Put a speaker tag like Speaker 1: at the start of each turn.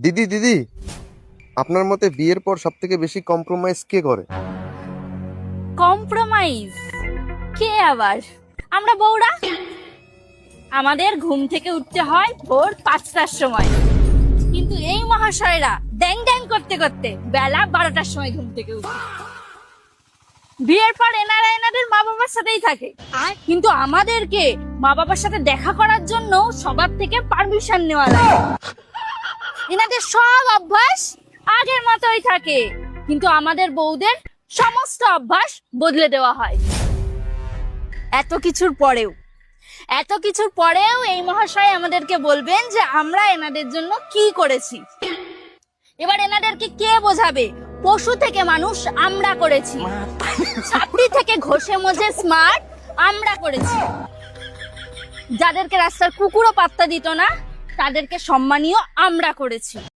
Speaker 1: দিদি দিদি, আপনার মতে বিয়ের পর সব থেকে বেশি কম্প্রোমাইজ কে করে?
Speaker 2: কম্প্রোমাইজ কে আবার? আমরা বউরা। আমাদের ঘুম থেকে উঠতে হয় ভোর 5টার সময়, কিন্তু এই মহাশয়রা ড্যাং ড্যাং করতে করতে বেলা 12টার সময় ঘুম থেকে উঠে। বিয়ের পর এনারা এনাদের মা বাবার সাথেই থাকে, কিন্তু আমাদেরকে মা বাবার সাথে দেখা করার জন্য সবার থেকে পারমিশন নেওয়া লাগে। এনাদের সব অভ্যাস আগের মতোই থাকে, কিন্তু আমাদের বউদের সমস্ত অভ্যাস বদলে দেওয়া হয়। এত কিছুর পরেও এই মহাশয় আমাদেরকে বলবেন যে আমরা এনাদের জন্য কি করেছি। এবার এনাদেরকে কে বোঝাবে? পশু থেকে মানুষ আমরা করেছি, ছাত্রী থেকে ঘষে মজে স্মার্ট আমরা করেছি, যাদেরকে রাস্তার কুকুরও পাত্তা দিত না তাদেরকে সম্মানীয় আমরা করেছি।